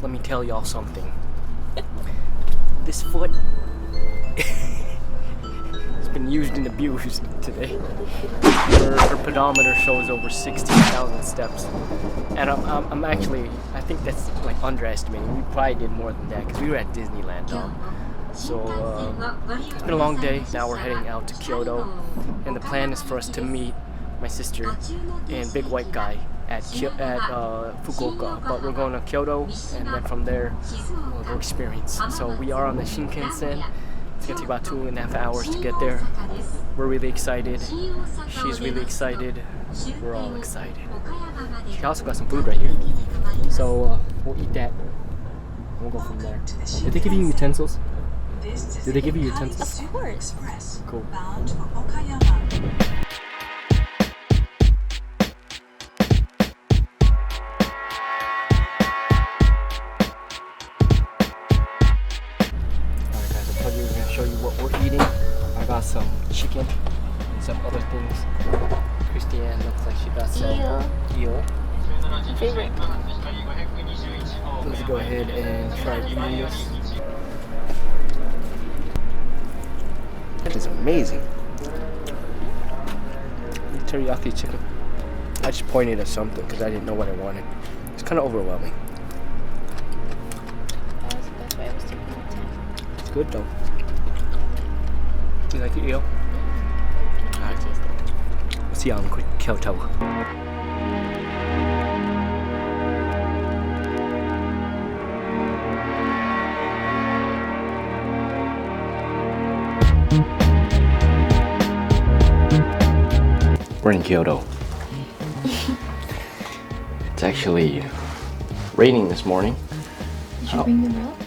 let me tell y'all something. This foot has been used and abused today. Her pedometer shows over 16,000 steps. And I'm actually, I think that's like underestimating. We probably did more than that because we were at Disneyland, dog. So it's been a long day. Now we're heading out to Kyoto. And the plan is for us to meet my sister and Big White Guy at Fukuoka, but we're going to Kyoto, and then from there we'll go experience. So we are on the Shinkansen. It's gonna take about 2.5 hours to get there. We're really excited. She's really excited. We're all excited. She also got some food right here. So we'll eat that. And we'll go from there. Did they give you utensils? Did they give you utensils? Of course. Cool. Show you what we're eating. I got some chicken and some other things. Christiane looks like she got some eel. Favorite. Let's go ahead and try eating this. That is amazing. Teriyaki chicken. I just pointed at something because I didn't know what I wanted. It's kind of overwhelming. That's why I was taking the time. It's good though. You like the eel? I taste it. We'll see you on Kyoto. We're in Kyoto. It's actually raining this morning. Did you bring the milk?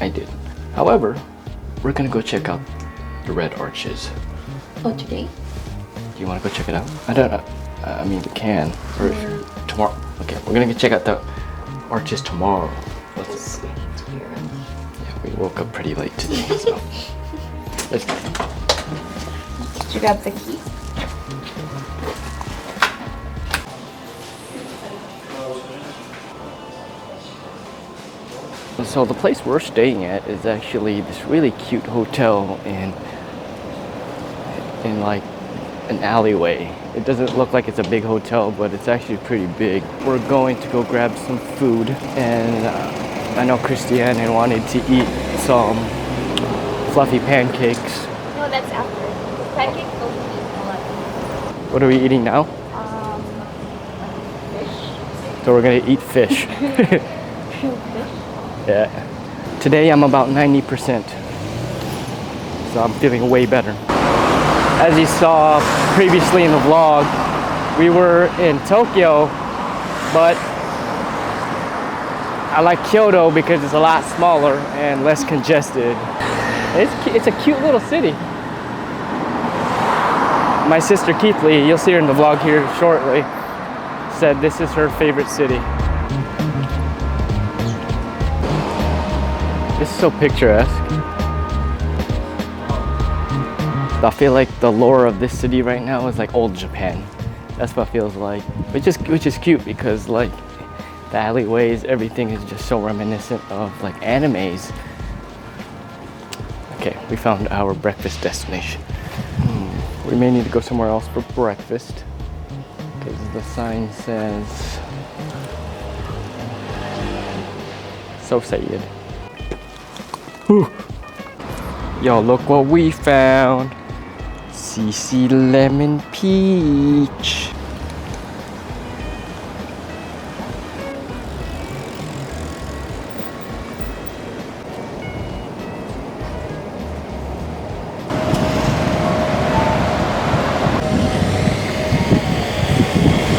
I did. However, we're gonna go check out the Red Arches. Oh, today? Do you want to go check it out? I don't know. I mean, we can. Or tomorrow. Okay, we're gonna go check out the arches tomorrow. It's very early. Yeah, we woke up pretty late today, so let's go. Did you grab the key? So the place we're staying at is actually this really cute hotel in like an alleyway. It doesn't look like it's a big hotel, but it's actually pretty big. We're going to go grab some food, and I know Christiane wanted to eat some fluffy pancakes. No, that's after. Pancakes don't eat a lot. What are we eating now? Fish. So we're gonna eat fish. Grilled fish. Yeah. Today I'm about 90%. So I'm feeling way better. As you saw previously in the vlog, we were in Tokyo, but I like Kyoto because it's a lot smaller and less congested. It's a cute little city. My sister Keithley, you'll see her in the vlog here shortly, said this is her favorite city. This is so picturesque. I feel like the lore of this city right now is like old Japan. That's what it feels like. Which is cute because like the alleyways, everything is just so reminiscent of like animes. Okay, we found our breakfast destination. We may need to go somewhere else for breakfast because the sign says So Sayed. Whew. Yo, look what we found. CC Lemon Peach.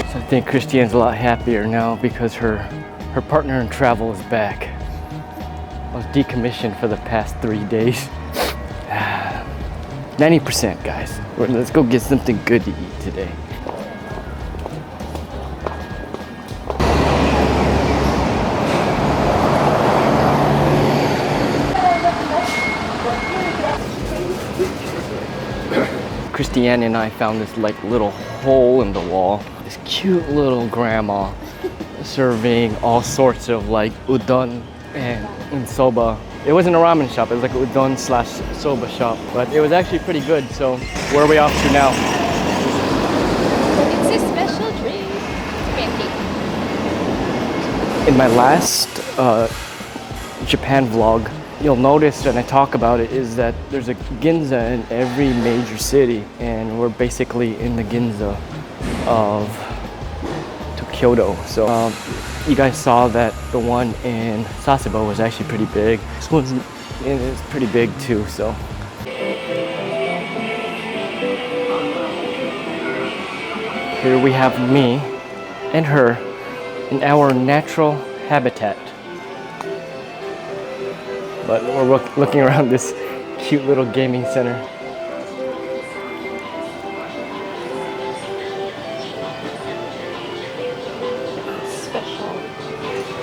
So I think Christiane's a lot happier now because her partner in travel is back. I was decommissioned for the past 3 days. 90%, guys. Let's go get something good to eat today. Christiane and I found this like little hole in the wall. This cute little grandma serving all sorts of like udon and soba. It wasn't a ramen shop, it was like a udon slash soba shop, but it was actually pretty good. So where are we off to now? It's a special drink. Pancake. In my last Japan vlog, you'll notice, and I talk about it, is that there's a ginza in every major city, and we're basically in the ginza of Kyoto. So you guys saw that the one in Sasebo was actually pretty big. This one's is pretty big too. So here we have me and her in our natural habitat. But we're looking around this cute little gaming center.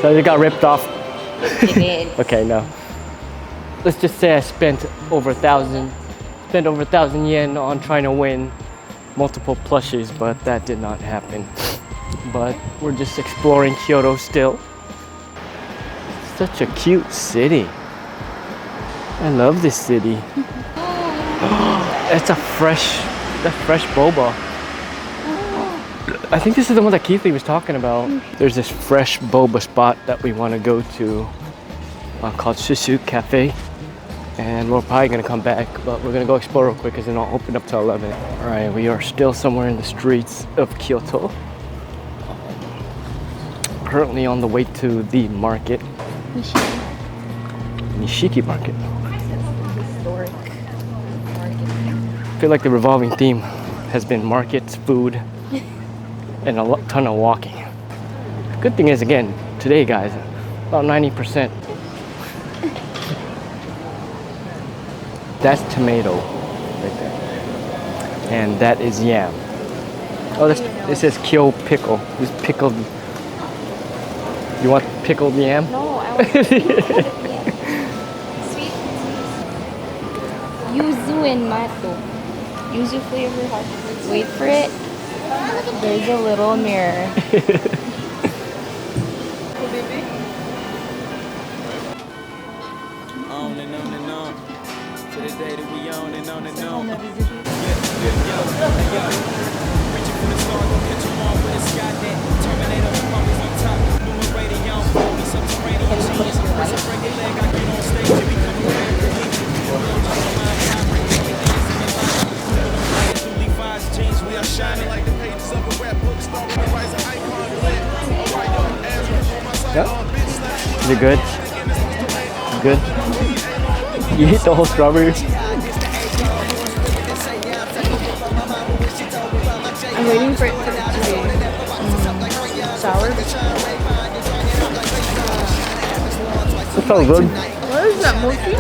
So you got ripped off. You did. Okay, no. Let's just say I spent over 1,000 yen on trying to win multiple plushies, but that did not happen. But we're just exploring Kyoto still. Such a cute city. I love this city. That's fresh boba. I think this is the one that Keithley was talking about. There's this fresh boba spot that we want to go to called Susu Cafe. And we're probably going to come back, but we're going to go explore real quick because then I'll open up till 11. All right, we are still somewhere in the streets of Kyoto. Currently on the way to the market. Nishiki Market. Historic market. I feel like the revolving theme has been markets, food, and a ton of walking. Good thing is, again, today, guys, about 90%. That's tomato right there. And that is yam. Oh, this says kyo pickle. This pickled. You want pickled yam? No, I want sweet. Yuzu and matto. Yuzu flavor hot. Wait for it. There's a little mirror. On and on and on. To the day that we on and on and on. Reaching for the stars, don't catch them all with a sky net. Terminator, always on top. Numerator, young, holy subterranean genius. Once I break your leg, I get on stage and become a rare religion. We are shining like the pages of a rap book, starring the rise of icon lit. Yep. Is it good? Good? You eat the whole strawberry? I'm waiting for it to be sour. That sounds good. What is that, mochi?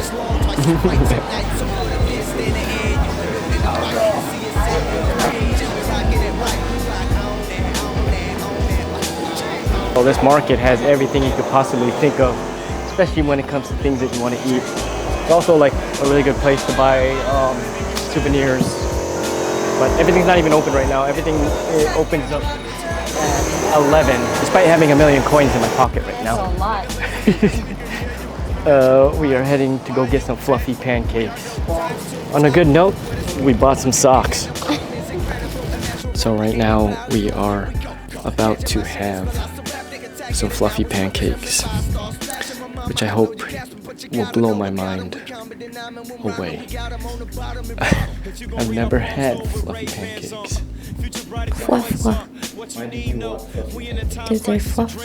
Well, this market has everything you could possibly think of, especially when it comes to things that you want to eat. It's also like a really good place to buy souvenirs, but everything's not even open right now. Everything opens up at 11, despite having a million coins in my pocket right now. That's a lot. We are heading to go get some fluffy pancakes. On a good note, we bought some socks. So right now we are about to have some fluffy pancakes, which I hope will blow my mind away. I've never had fluffy pancakes. Fluff, fluff. Because they're fluff.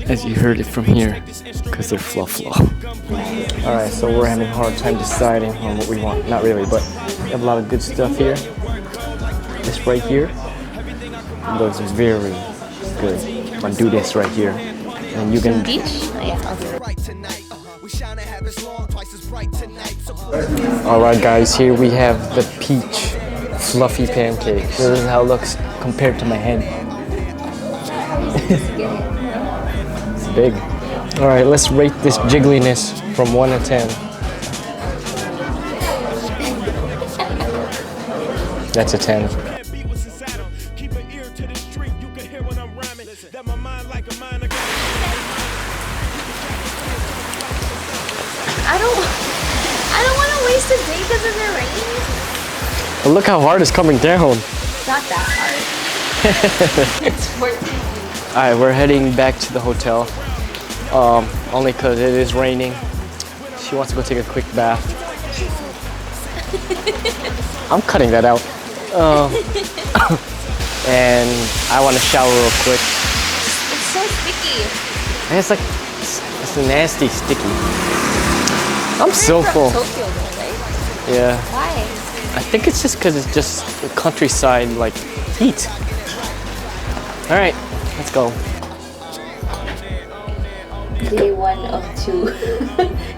As you heard it from here, because they're fluff. Alright, so we're having a hard time deciding on what we want. Not really, but we have a lot of good stuff here. This right here looks very good. I'm gonna do this right here. And you can... Beach? Alright guys, here we have the peach fluffy pancakes. This is how it looks compared to my head. It's big. Alright, let's rate this jiggliness from 1 to 10. That's a 10. I don't want to waste a day because of the rain. But look how hard it's coming down. It's not that hard. It's worth it. Alright, we're heading back to the hotel. Only because it is raining. She wants to go take a quick bath. I'm cutting that out. And I want to shower real quick. It's so sticky. And it's like, it's nasty, sticky. I'm so You're full. from Tokyo though, right? Yeah. Why? I think it's just because it's just the countryside, like heat. All right, let's go. Day 1 of 2.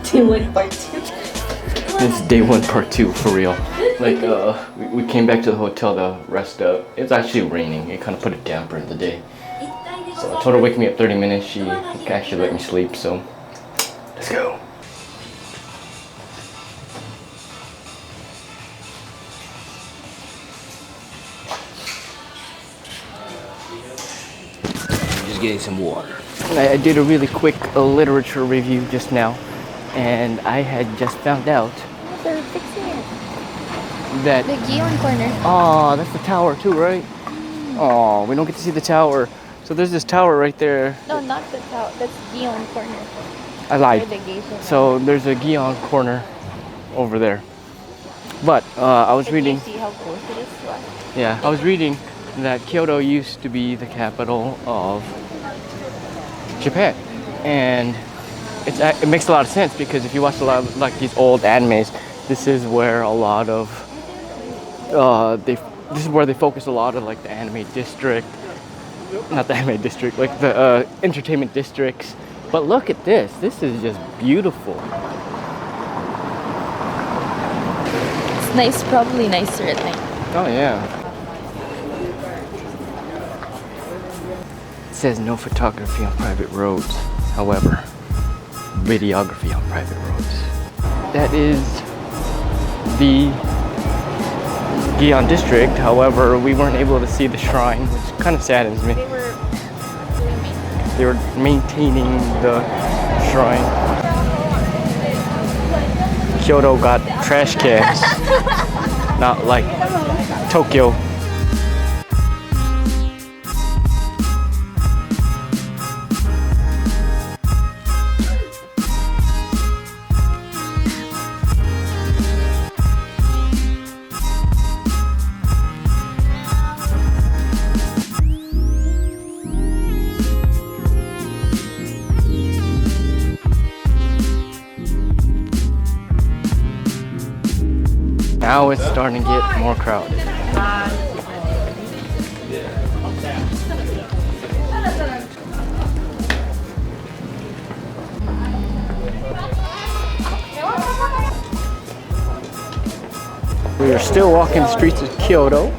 Day 1 part 2. It's day 1 part 2 for real. Like we came back to the hotel to rest up. It's actually raining. It kind of put a damper in the day. So I told her to wake me up 30 minutes. She actually let me sleep. So let's go. Just getting some water. I did a really quick literature review just now, and I had just found out They're fixing it. that The Gion corner. oh, that's the tower too, right? Oh, we don't get to see the tower. So there's this tower right there. No, not the tower. That's Gion corner. I Where lied. the geisha. So there's a Gion corner over there. But I was Can reading. you see how close it is to us? Yeah, I was reading that Kyoto used to be the capital of Japan, and it makes a lot of sense because if you watch a lot of like these old animes, this is where a lot of this is where they focus a lot of like the anime district, not the anime district, like the entertainment districts. But look at this. This is just beautiful. It's nice, probably nicer at night. Oh yeah. It says no photography on private roads. However, videography on private roads. That is the Gion district. However, we weren't able to see the shrine, which kind of saddens me. They were maintaining the shrine. Kyoto got trash cans, not like Tokyo. Now it's starting to get more crowded. We are still walking the streets of Kyoto,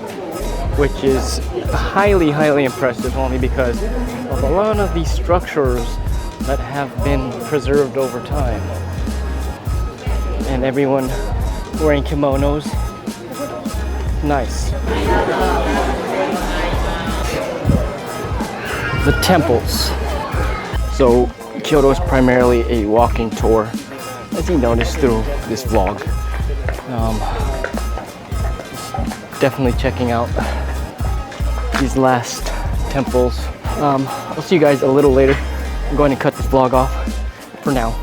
which is highly, highly impressive only because of a lot of these structures that have been preserved over time. And everyone wearing kimonos. Nice. The temples. So Kyoto is primarily a walking tour, as you noticed through this vlog. Definitely checking out these last temples. I'll see you guys a little later. I'm going to cut this vlog off for now,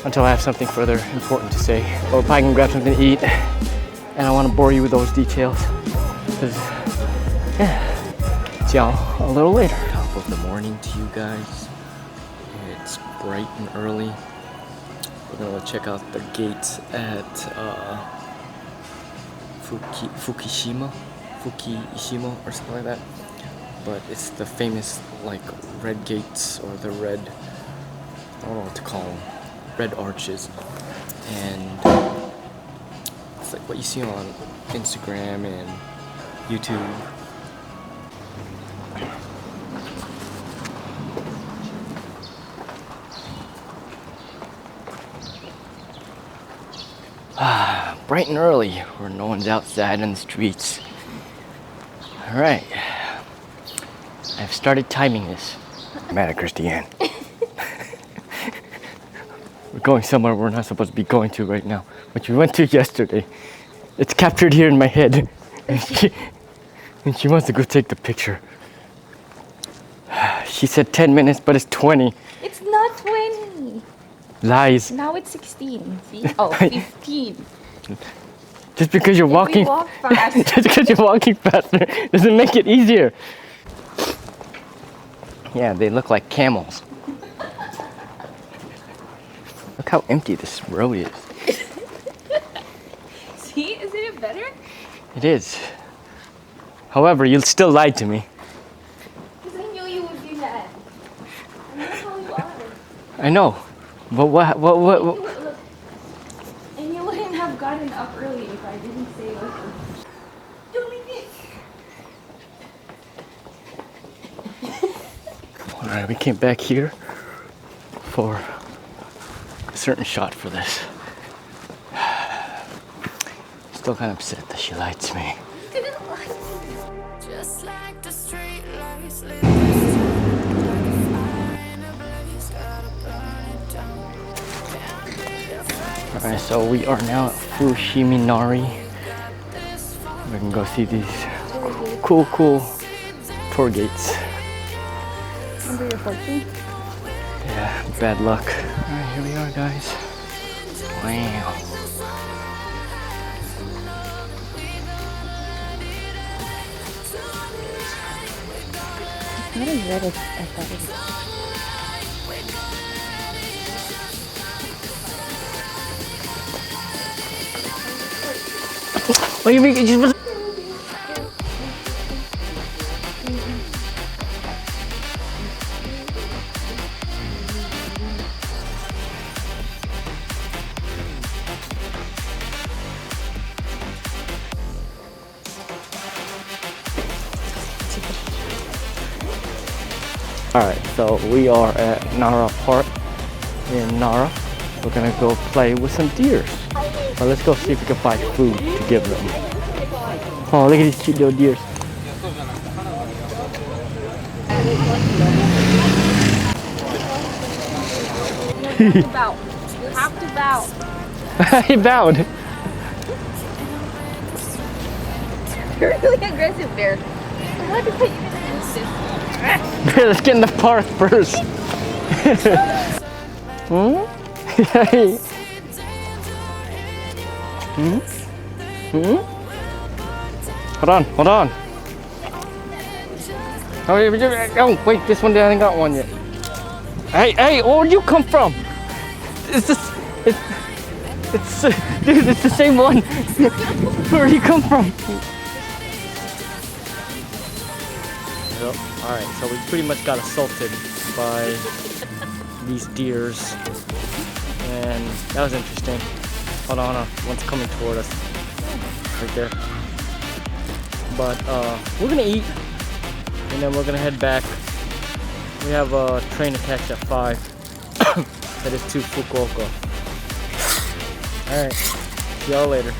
until I have something further important to say. Or probably can grab something to eat, and I want to bore you with those details. Cause, yeah, see y'all a little later. Top of the morning to you guys. It's bright and early. We're gonna check out the gates at Fukushima or something like that. But it's the famous like red gates, or the red, I don't know what to call them. Red arches, and it's like what you see on Instagram and YouTube. Bright and early, where no one's outside in the streets. All right, I've started timing this. mad at Christiane. We're going somewhere we're not supposed to be going to right now, which we went to yesterday. It's captured here in my head. And she wants to go take the picture. She said 10 minutes, but it's 20. It's not 20. Lies. Now it's 16. See? Oh, 15. Just because you're walking, We walk fast. just because you're walking faster doesn't make it easier. Yeah, they look like camels. Look how empty this road is. See? Isn't it better? It is. However, you still lied to me. Because I knew you would do that. I know how you are. I know. But what? Look, and you wouldn't have gotten up early if I didn't say it. Don't leave me. Alright, we came back here for a certain shot for this. Still kind of upset that she lied to me. Just like the street lights lit this town, like a fire in a blaze, gotta burn it down. Can't be afraid. Alright, so we are now at Fushimi Inari. We can go see these cool tour gates. Remember your fortune? Yeah, bad luck. Alright, here we are, guys. Wow. Not as red as I thought it was. What do you mean? You just... Alright, so we are at Nara Park in Nara. We're gonna go play with some deers. Well, let's go see if we can find food to give them. Oh, look at these cute little deers. Bow. You have to bow. He bowed. You're really aggressive there. What is it even Let's get in the park first. Hmm? Hey. Hmm? Hmm? Hold on. Oh, wait, this one hasn't got one yet. Hey, where'd you come from? It's dude, it's the same one. Where'd you come from? Alright, so we pretty much got assaulted by these deers, and that was interesting. Hold on, one's coming toward us, right there. But we're gonna eat, and then we're gonna head back. We have a train to catch at 5. That is to Fukuoka. Alright, see y'all later.